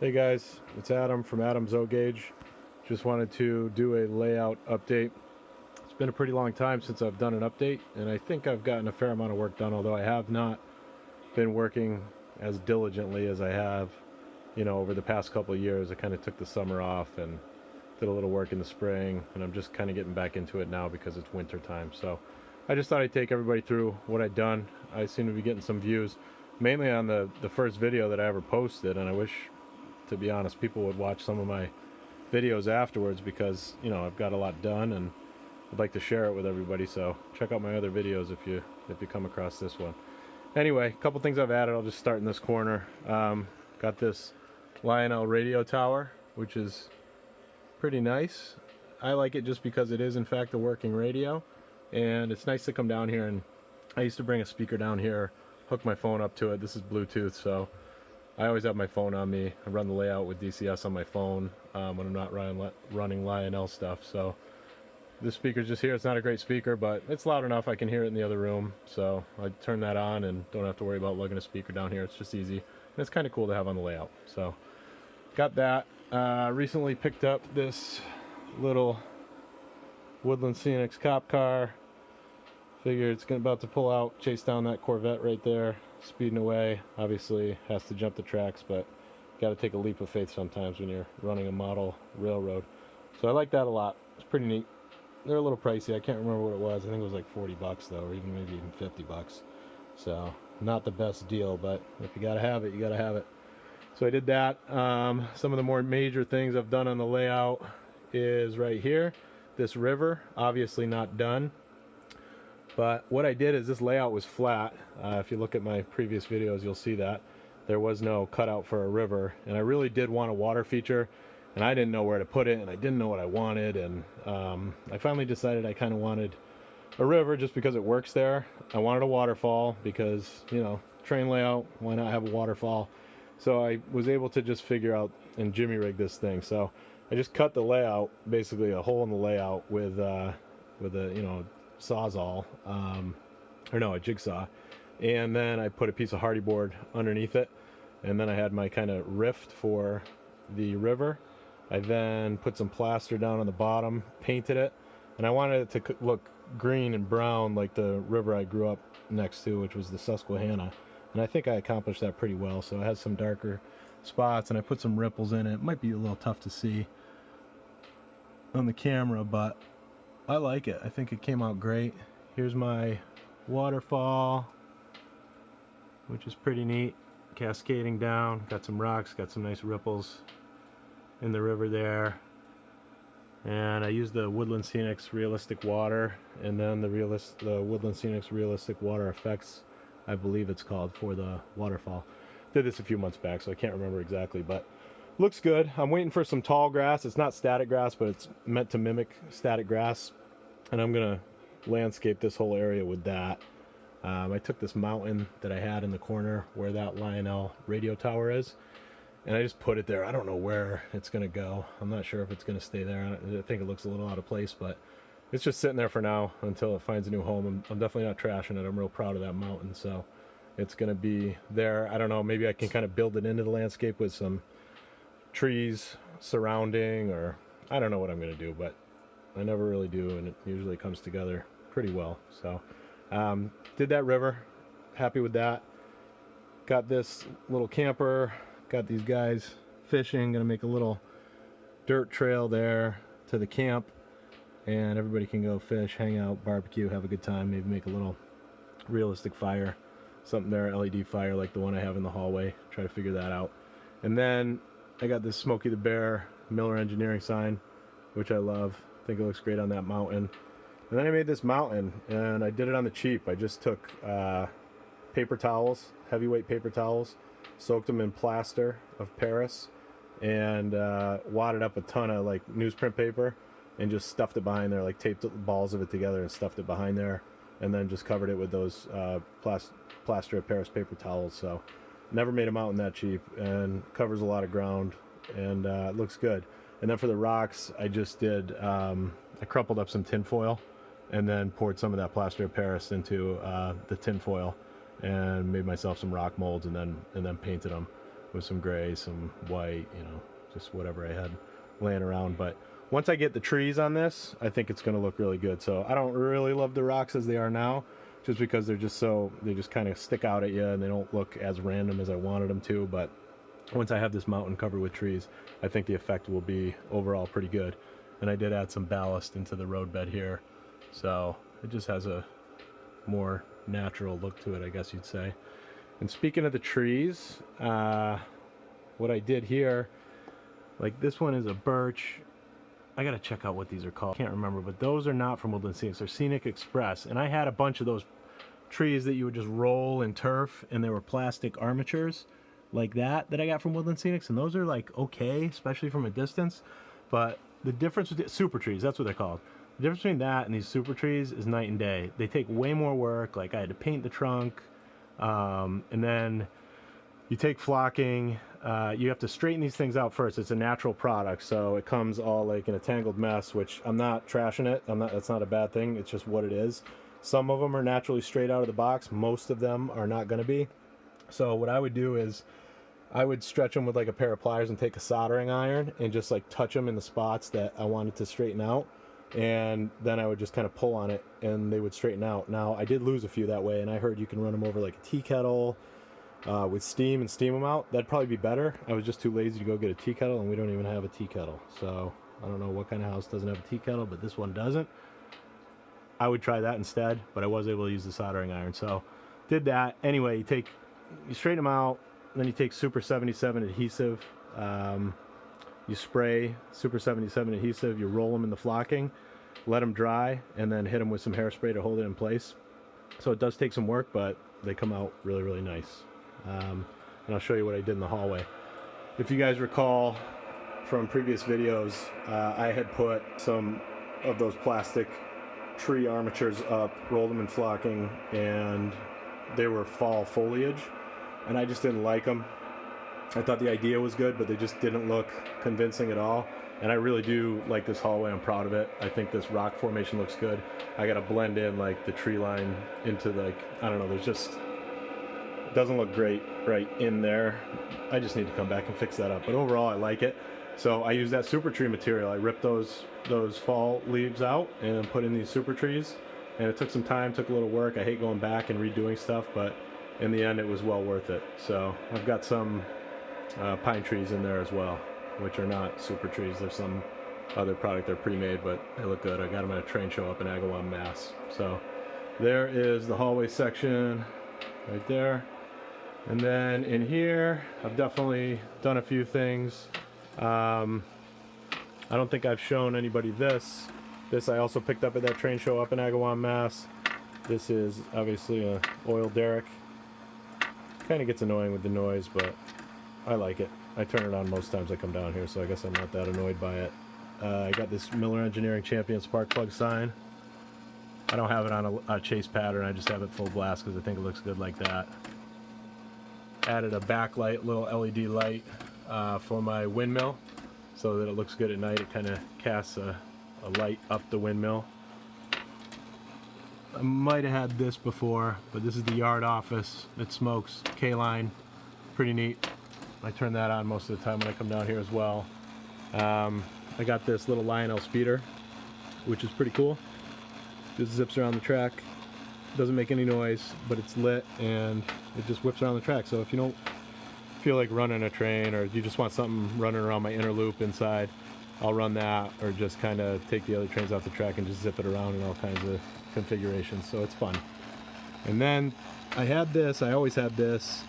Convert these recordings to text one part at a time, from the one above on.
Hey guys, it's Adam from Adam's O-Gauge. Just wanted to do a layout update. It's been a pretty long time since I've done an update, and I think I've gotten a fair amount of work done, although I have not been working as diligently as I have, over the past couple of years. I kind of took the summer off and did a little work in the spring, and I'm just kind of getting back into it now because it's winter time. So I just thought I'd take everybody through what I'd done. I seem to be getting some views, mainly on the first video that I ever posted, and I wish, to be honest, people would watch some of my videos afterwards because I've got a lot done and I'd like to share it with everybody. So check out my other videos if you come across this one. Anyway, a couple things I've added. I'll just start in this corner. Got this Lionel radio tower, which is pretty nice. I like it just because it is in fact a working radio, and it's nice to come down here. And I used to bring a speaker down here, hook my phone up to it. This is Bluetooth, so I always have my phone on me. I run the layout with DCS on my phone when I'm not running Lionel stuff. So this speaker's just here. It's not a great speaker, but it's loud enough I can hear it in the other room. So I turn that on and don't have to worry about lugging a speaker down here. It's just easy. And it's kind of cool to have on the layout. So got that. Recently picked up this little Woodland Scenics cop car. Figure it's about to pull out, chase down that Corvette right there, speeding away. Obviously has to jump the tracks, but got to take a leap of faith sometimes when you're running a model railroad. So I like that a lot. It's pretty neat. They're a little pricey. I can't remember what it was. I think it was like 40 bucks though, or maybe even 50 bucks. So not the best deal, but if you gotta have it, you gotta have it. So I did that. Some of the more major things I've done on the layout is right here. This river, obviously not done. But what I did is this layout was flat. If you look at my previous videos, you'll see that there was no cutout for a river, and I really did want a water feature, and I didn't know where to put it, and I didn't know what I wanted, and I finally decided I kind of wanted a river just because it works there. I wanted a waterfall because, train layout, why not have a waterfall? So I was able to just figure out and jimmy rig this thing. So I just cut the layout, basically a hole in the layout with a sawzall, or no, a jigsaw, and then I put a piece of hardy board underneath it, and then I had my kind of rift for the river. I then put some plaster down on the bottom, painted it, and I wanted it to look green and brown like the river I grew up next to, which was the Susquehanna, and I think I accomplished that pretty well. So it has some darker spots, and I put some ripples in it. It might be a little tough to see on the camera, but I like it. I think it came out great. Here's my waterfall, which is pretty neat, cascading down. Got some rocks, got some nice ripples in the river there. And I used the Woodland Scenics realistic water, and then the Woodland Scenics realistic water effects, I believe it's called, for the waterfall. Did this a few months back, so I can't remember exactly, but looks good. I'm waiting for some tall grass. It's not static grass, but it's meant to mimic static grass, and I'm gonna landscape this whole area with that. I took this mountain that I had in the corner where that Lionel radio tower is, and I just put it there. I don't know where it's gonna go. I'm not sure if it's gonna stay there. I think it looks a little out of place, but it's just sitting there for now until it finds a new home. I'm definitely not trashing it. I'm real proud of that mountain, so it's gonna be there. I don't know, maybe I can kind of build it into the landscape with some trees surrounding, or I don't know what I'm gonna do, but I never really do, and it usually comes together pretty well. So did that river, happy with that. Got this little camper, got these guys fishing, gonna make a little dirt trail there to the camp, and everybody can go fish, hang out, barbecue, have a good time, maybe make a little realistic fire, something there, LED fire like the one I have in the hallway. Try to figure that out. And then I got this Smokey the Bear Miller Engineering sign, which I love. I think it looks great on that mountain. And then I made this mountain, and I did it on the cheap. I just took paper towels, heavyweight paper towels, soaked them in plaster of Paris, and wadded up a ton of like newsprint paper, and just stuffed it behind there, like taped balls of it together and stuffed it behind there, and then just covered it with those plaster of Paris paper towels. So never made a mountain that cheap, and covers a lot of ground, and it looks good. And then for the rocks, I just did, I crumpled up some tin foil and then poured some of that plaster of Paris into the tin foil and made myself some rock molds, and then painted them. with some gray, some white, you know, just whatever I had laying around. But once I get the trees on this, I think it's going to look really good. So I don't really love the rocks as they are now, just because they're just so, they just kind of stick out at you and they don't look as random as I wanted them to. But once I have this mountain covered with trees, I think the effect will be overall pretty good. And I did add some ballast into the roadbed here, so it just has a more natural look to it, I guess you'd say. And speaking of the trees, what I did here, like this one is a birch. I gotta check out what these are called. I can't remember, but those are not from Woodland Scenics. They're Scenic Express. And I had a bunch of those trees that you would just roll in turf, and they were plastic armatures like that I got from Woodland Scenics. And those are like okay, especially from a distance. But the difference with the super trees, that's what they're called. The difference between that and these super trees is night and day. They take way more work. Like I had to paint the trunk, and then you take flocking. You have to straighten these things out first. It's a natural product, so it comes all like in a tangled mess, which I'm not trashing it. That's not a bad thing. It's just what it is. Some of them are naturally straight out of the box. Most of them are not going to be. So what I would do is I would stretch them with like a pair of pliers and take a soldering iron and just like touch them in the spots that I wanted to straighten out. And then I would just kind of pull on it and they would straighten out. Now I did lose a few that way, and I heard you can run them over like a tea kettle with steam and steam them out. That'd probably be better. I was just too lazy to go get a tea kettle, and we don't even have a tea kettle. So I don't know what kind of house doesn't have a tea kettle, but this one doesn't. I would try that instead, but I was able to use the soldering iron. So did that. Anyway, you straighten them out, then you take Super 77 adhesive. You spray Super 77 adhesive, you roll them in the flocking, let them dry, and then hit them with some hairspray to hold it in place. So it does take some work, but they come out really, really nice. And I'll show you what I did in the hallway. If you guys recall from previous videos, I had put some of those plastic tree armatures up, rolled them in flocking, and they were fall foliage, and I just didn't like them. I thought the idea was good, but they just didn't look convincing at all. And I really do like this hallway. I'm proud of it. I think this rock formation looks good. I got to blend in like the tree line into like, I don't know, there's just, it doesn't look great right in there. I just need to come back and fix that up. But overall, I like it. So I use that super tree material. I ripped those fall leaves out and put in these super trees. And it took some time, took a little work. I hate going back and redoing stuff, but in the end, it was well worth it. So I've got some pine trees in there as well, which are not super trees. There's some other product they're pre-made, but they look good. I got them at a train show up in Agawam, Mass. So there is the hallway section right there. And then in here, I've definitely done a few things. I don't think I've shown anybody this. This I also picked up at that train show up in Agawam, Mass. This is obviously a oil derrick. Kind of gets annoying with the noise, but I like it. I turn it on most times I come down here, so I guess I'm not that annoyed by it. I got this Miller Engineering Champion spark plug sign. I don't have it on a chase pattern. I just have it full blast because I think it looks good like that. Added a backlight, little LED light for my windmill so that it looks good at night. It kind of casts a light up the windmill. I might have had this before, but this is the yard office. It smokes K-line. Pretty neat. I turn that on most of the time when I come down here as well. I got this little Lionel speeder, which is pretty cool. Just zips around the track. Doesn't make any noise, but it's lit and it just whips around the track. So if you don't feel like running a train, or you just want something running around my inner loop inside, I'll run that, or just kind of take the other trains off the track and just zip it around in all kinds of configurations. So it's fun. And then I had this, I always had this,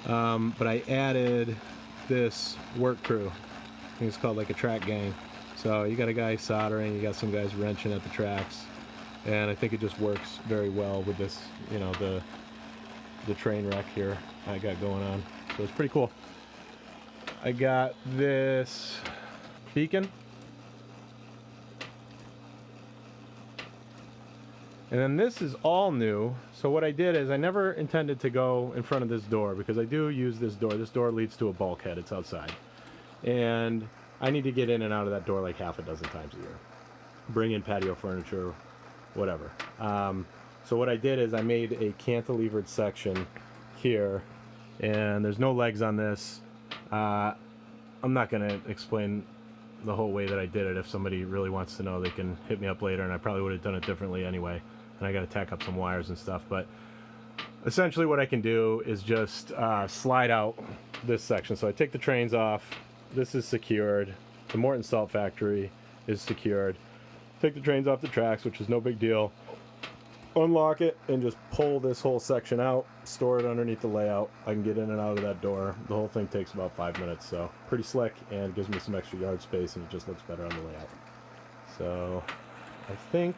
but I added this work crew. I think it's called like a track gang. So you got a guy soldering, you got some guys wrenching at the tracks, and I think it just works very well with this, you know, the train wreck here I got going on. So it's pretty cool. I got this beacon. And then this is all new. So what I did is I never intended to go in front of this door because I do use this door. This door leads to a bulkhead. It's outside. And I need to get in and out of that door like half a dozen times a year. Bring in patio furniture, whatever. So what I did is I made a cantilevered section here, and there's no legs on this. I'm not going to explain the whole way that I did it. If somebody really wants to know, they can hit me up later, and I probably would have done it differently anyway. And I got to tack up some wires and stuff. But essentially what I can do is just slide out this section. So I take the trains off. This is secured. The Morton Salt Factory is secured. Take the trains off the tracks, which is no big deal. Unlock it and just pull this whole section out, store it underneath the layout. I can get in and out of that door. The whole thing takes about 5 minutes, so pretty slick and gives me some extra yard space, and it just looks better on the layout. So I think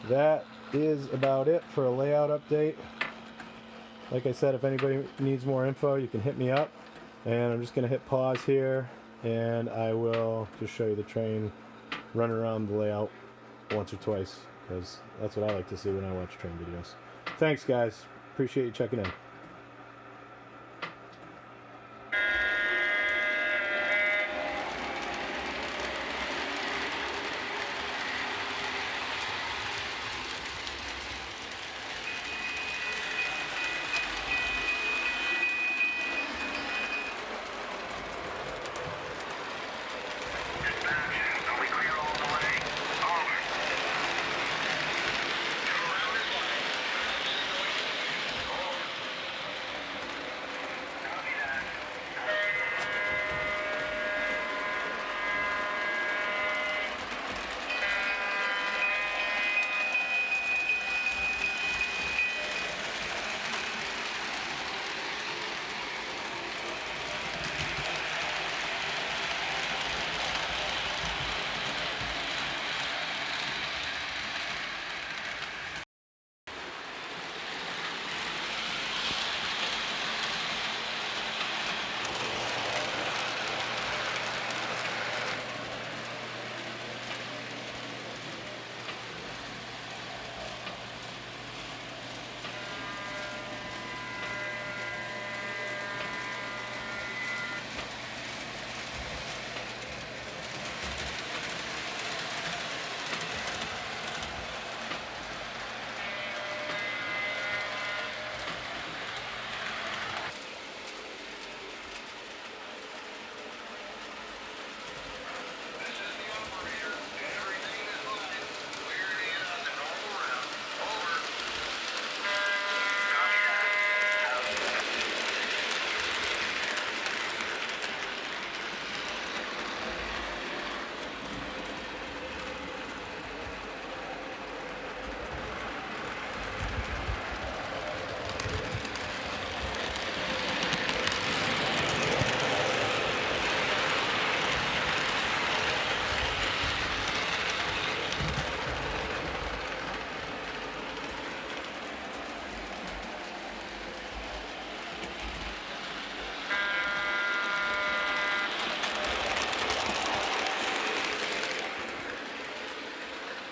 that is about it for a layout update. Like I said, if anybody needs more info, you can hit me up. And I'm just going to hit pause here, and I will just show you the train run around the layout once or twice, because that's what I like to see when I watch train videos. Thanks, guys. Appreciate you checking in.